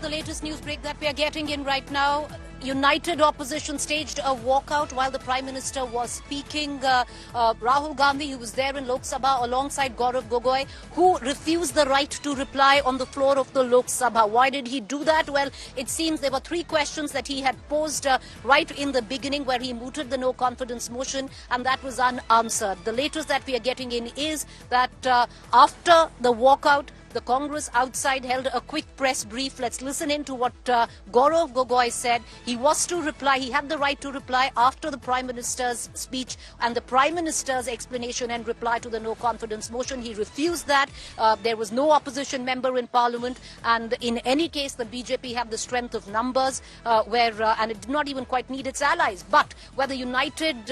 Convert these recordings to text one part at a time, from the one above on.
The latest news break that we are getting in right now. United opposition staged a walkout while the Prime Minister was speaking. Rahul Gandhi, who was there in Lok Sabha alongside Gaurav Gogoi, who refused the right to reply on the floor of the Lok Sabha. Why did he do that? Well, it seems there were three questions that he had posed right in the beginning where he mooted the no confidence motion, and that was unanswered. The latest that we are getting in is that after the walkout, the Congress outside held a quick press brief. Let's listen in to what Gaurav Gogoi said. He was to reply. He had the right to reply after the Prime Minister's speech and the Prime Minister's explanation and reply to the no confidence motion. He refused that. There was no opposition member in Parliament. And in any case, the BJP have the strength of numbers and it did not even quite need its allies. But where the united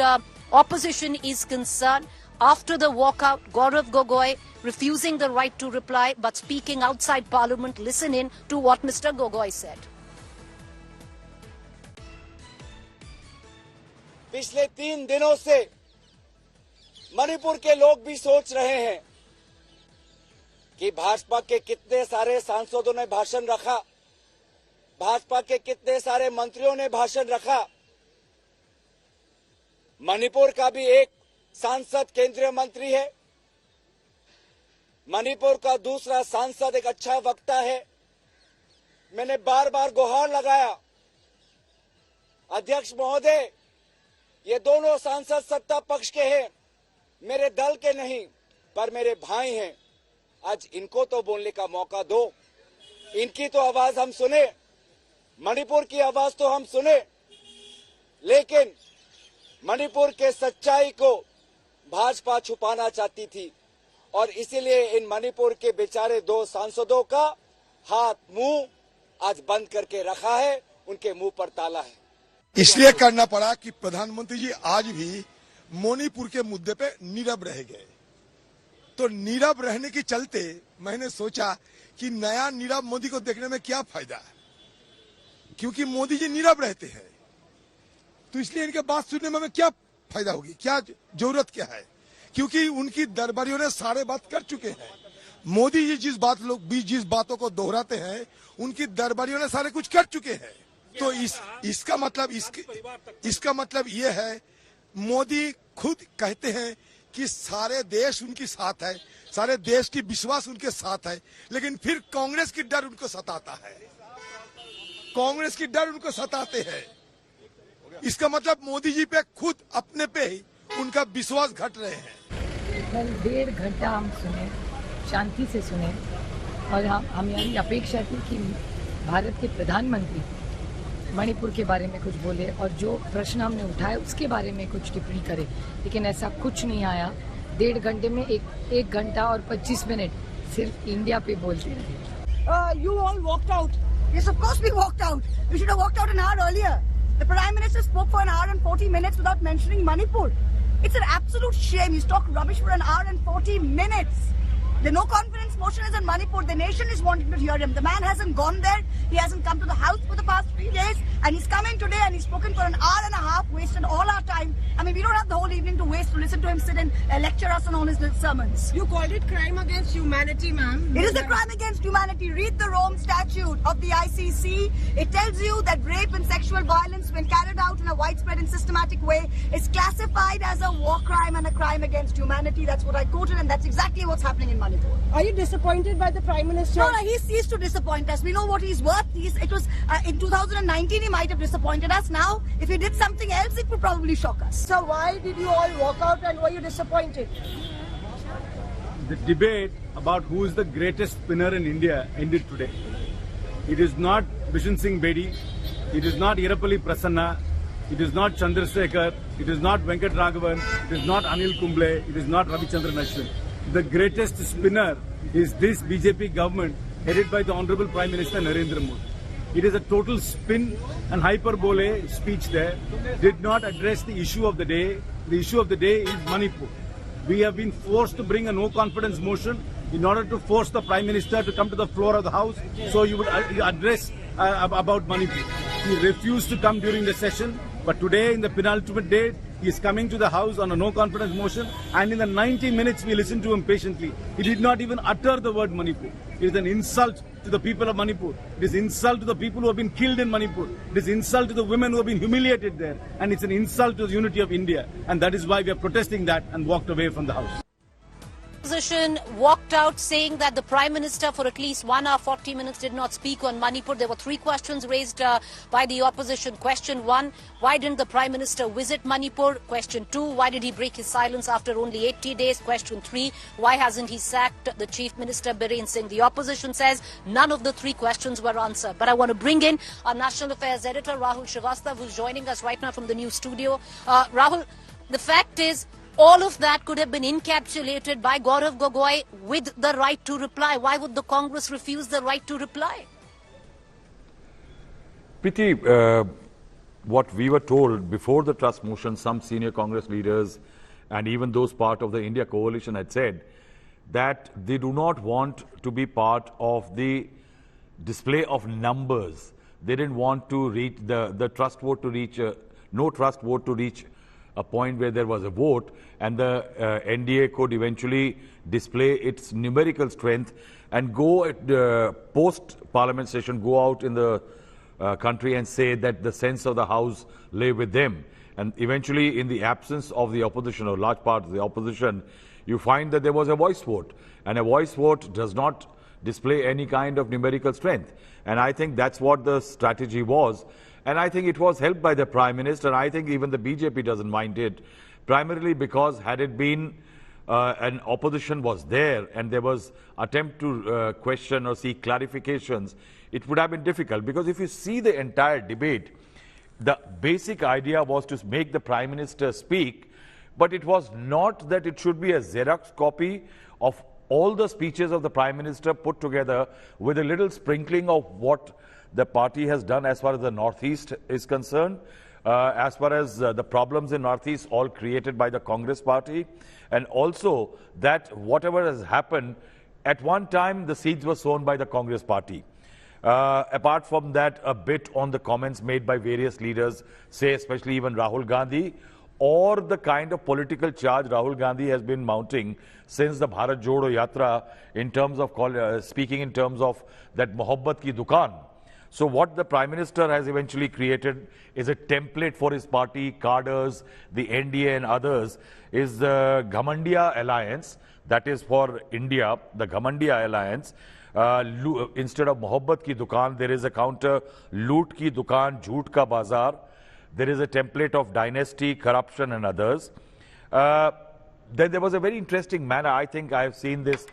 opposition is concerned, after the walkout, Gaurav Gogoi refusing the right to reply but speaking outside Parliament. Listen in to what Mr. Gogoi said. पिछले 3 दिनों से मणिपुर के लोग भी सोच रहे हैं कि भाजपा के कितने सारे सांसदों ने भाषण रखा, भाजपा के कितने सारे मंत्रियों ने भाषण रखा। मणिपुर का भी एक सांसद केंद्रीय मंत्री है, मणिपुर का दूसरा सांसद एक अच्छा वक्ता है। मैंने बार बार गुहार लगाया, अध्यक्ष महोदय, ये दोनों सांसद सत्ता पक्ष के हैं, मेरे दल के नहीं पर मेरे भाई हैं। आज इनको तो बोलने का मौका दो, इनकी तो आवाज हम सुने, मणिपुर की आवाज तो हम सुने, लेकिन मणिपुर के सच्चाई को भाजपा छुपाना चाहती थी और इसीलिए इन मणिपुर के बेचारे 2 सांसदों का हाथ मुंह आज बंद करके रखा है, उनके मुंह पर ताला है। इसलिए करना पड़ा कि प्रधानमंत्री जी आज भी मणिपुर के मुद्दे पे नीरव रह गए। तो नीरव रहने के चलते मैंने सोचा कि नया नीरव मोदी को देखने में क्या फायदा है, क्योंकि मोदी जी नीरव रहते हैं, तो इसलिए इनके बात सुनने में क्या फायदा होगी, क्या जरूरत क्या है, क्योंकि उनकी दरबारियों ने सारे बात कर चुके हैं। मोदी जी जिस बातों को दोहराते हैं उनकी दरबारियों ने सारे कुछ कर चुके हैं। तो इसका मतलब ये है, मोदी खुद कहते हैं कि सारे देश उनके साथ है, सारे देश की विश्वास उनके साथ है, लेकिन फिर कांग्रेस की डर उनको सताता है, कांग्रेस की डर उनको सताते हैं। इसका मतलब मोदी जी पे खुद अपने पे ही उनका विश्वास घट रहे हैं। कल 1.5 घंटा हम सुने, शांति से सुने, और हमारी अपेक्षा थी कि भारत के प्रधानमंत्री मणिपुर के बारे में कुछ बोले और जो प्रश्न हमने उठाए उसके बारे में कुछ टिप्पणी करे, लेकिन ऐसा कुछ नहीं आया। 1.5 घंटे में 1 घंटा और 25 मिनट सिर्फ इंडिया पे बोलते रहे। You all walked out. Yes, of course we walked out. We should have walked out an hour earlier. The Prime Minister spoke for an hour and 40 minutes without mentioning Manipur. It's an absolute shame. He's talked rubbish for an hour and 40 minutes. The no confidence motion is in Manipur. The nation is wanting to hear him. The man hasn't gone there. He hasn't come to the house for the past 3 days. And he's coming today and he's spoken for an hour and a half, wasted all our time. I mean, we don't have the whole evening to waste to listen to him sit and lecture us on all his sermons. You called it crime against humanity, ma'am. It is a crime against humanity. Read the Rome Statute of the ICC. It tells you that rape and sexual violence, when carried out in a widespread and systematic way, is classified as a war crime and a crime against humanity. That's what I quoted, and that's exactly what's happening in Manipur. Are you disappointed by the Prime Minister? No, he's ceased to disappoint us. We know what he's worth. It was in 2019 he might have disappointed us. Now, if he did something else, it would probably shock us. So why did you all walk out and were you disappointed? The debate about who is the greatest spinner in India ended today. It is not Bishan Singh Bedi, it is not Irapalli Prasanna, it is not Chandrasekhar, it is not Venkat Raghavan, it is not Anil Kumble, it is not Ravichandran Ashwin. The greatest spinner is this BJP government headed by the Honorable Prime Minister Narendra Modi. It is a total spin and hyperbole speech there. Did not address the issue of the day. The issue of the day is Manipur. We have been forced to bring a no confidence motion in order to force the Prime Minister to come to the floor of the House so you would address about Manipur. He refused to come during the session, but today in the penultimate day He is coming to the House on a no-confidence motion, and in the 90 minutes we listened to him patiently. He did not even utter the word Manipur. It is an insult to the people of Manipur. It is insult to the people who have been killed in Manipur. It is insult to the women who have been humiliated there. And it's an insult to the unity of India. And that is why we are protesting that and walked away from the House. Opposition walked out saying that the Prime Minister for at least 1 hour 40 minutes did not speak on Manipur. There were 3 questions raised by the opposition. Question 1, why didn't the Prime Minister visit Manipur? Question 2, why did he break his silence after only 80 days? Question 3, why hasn't he sacked the Chief Minister Biren Singh? The opposition says none of the 3 questions were answered. But I want to bring in our National Affairs Editor Rahul Srivastav, who's joining us right now from the news studio. Rahul, the fact is, all of that could have been encapsulated by Gaurav Gogoi with the right to reply. Why would the Congress refuse the right to reply? Preeti, what we were told before the trust motion, some senior Congress leaders and even those part of the India coalition had said that they do not want to be part of the display of numbers. They didn't want to reach the trust vote to reach, no trust vote to reach a point where there was a vote, and the NDA could eventually display its numerical strength and go at post-parliament session, go out in the country and say that the sense of the House lay with them. And eventually, in the absence of the opposition, or large part of the opposition, you find that there was a voice vote. And a voice vote does not display any kind of numerical strength. And I think that's what the strategy was. And I think it was helped by the Prime Minister. I think even the BJP doesn't mind it, primarily because had it been an opposition was there and there was attempt to question or seek clarifications, it would have been difficult. Because if you see the entire debate, the basic idea was to make the Prime Minister speak, but it was not that it should be a Xerox copy of all the speeches of the Prime Minister put together with a little sprinkling of what the party has done as far as the Northeast is concerned, as far as the problems in Northeast all created by the Congress party, and also that whatever has happened, at one time the seeds were sown by the Congress party. Apart from that, a bit on the comments made by various leaders, say especially even Rahul Gandhi, or the kind of political charge Rahul Gandhi has been mounting since the Bharat Jodo Yatra in terms of speaking in terms of that Mohabbat ki Dukaan. So what the Prime Minister has eventually created is a template for his party, cadres, the NDA and others, is the Ghamandiya Alliance, that is for India, the Ghamandiya Alliance. Instead of Mohabbat ki Dukaan, there is a counter, Loot ki Dukaan, Jhoot ka Bazaar. There is a template of dynasty, corruption and others. Then there was a very interesting manner. I think I have seen this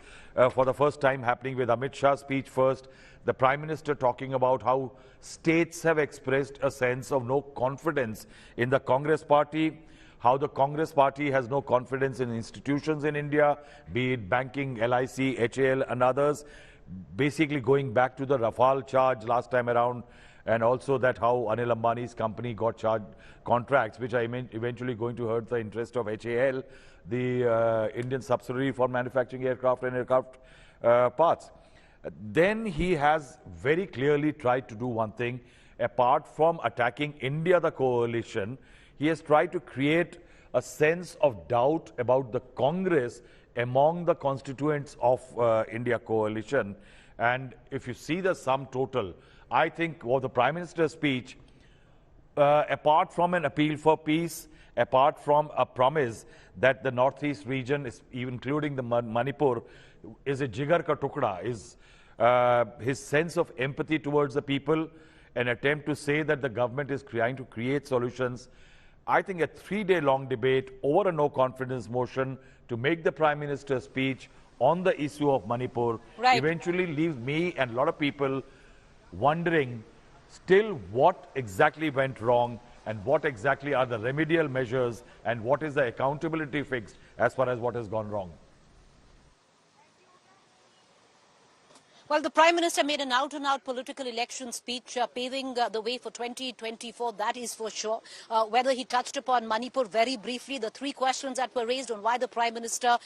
for the first time happening with Amit Shah's speech first. The Prime Minister talking about how states have expressed a sense of no confidence in the Congress party, how the Congress party has no confidence in institutions in India, be it banking, LIC, HAL and others, basically going back to the Rafale charge last time around, and also that how Anil Ambani's company got charged contracts, which are eventually going to hurt the interest of HAL, the Indian subsidiary for manufacturing aircraft and aircraft parts. Then he has very clearly tried to do one thing. Apart from attacking India, the coalition, he has tried to create a sense of doubt about the Congress among the constituents of India coalition. And if you see the sum total, I think of the Prime Minister's speech, apart from an appeal for peace, apart from a promise that the Northeast region, including the Manipur, is a jigar ka tukda, is his sense of empathy towards the people, an attempt to say that the government is trying to create solutions. I think a 3-day long debate over a no confidence motion to make the Prime Minister's speech on the issue of Manipur eventually leaves me and a lot of people wondering still what exactly went wrong and what exactly are the remedial measures and what is the accountability fixed as far as what has gone wrong. Well, the Prime Minister made an out-and-out political election speech paving the way for 2024, that is for sure. Whether he touched upon Manipur very briefly, the 3 questions that were raised on why the Prime Minister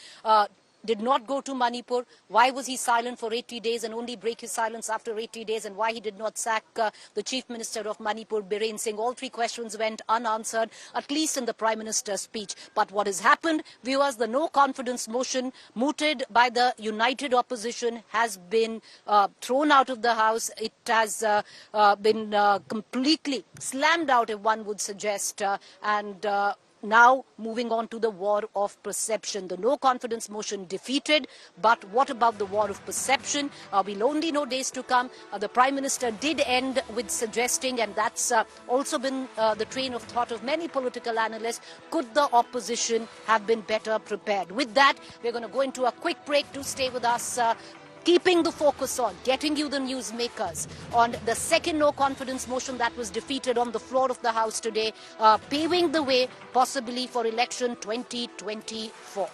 did not go to Manipur? Why was he silent for 80 days and only break his silence after 80 days? And why he did not sack the Chief Minister of Manipur, Biren Singh? All three questions went unanswered, at least in the Prime Minister's speech. But what has happened, viewers, the no confidence motion mooted by the united opposition has been thrown out of the House. It has been completely slammed out, if one would suggest, now moving on to the war of perception. The no confidence motion defeated, but what about the war of perception? We'll only know days to come. The Prime Minister did end with suggesting, and that's also been the train of thought of many political analysts, could the opposition have been better prepared? With that, we're going to go into a quick break. Do stay with us. Keeping the focus on getting you the newsmakers on the second no confidence motion that was defeated on the floor of the House today, paving the way possibly for election 2024.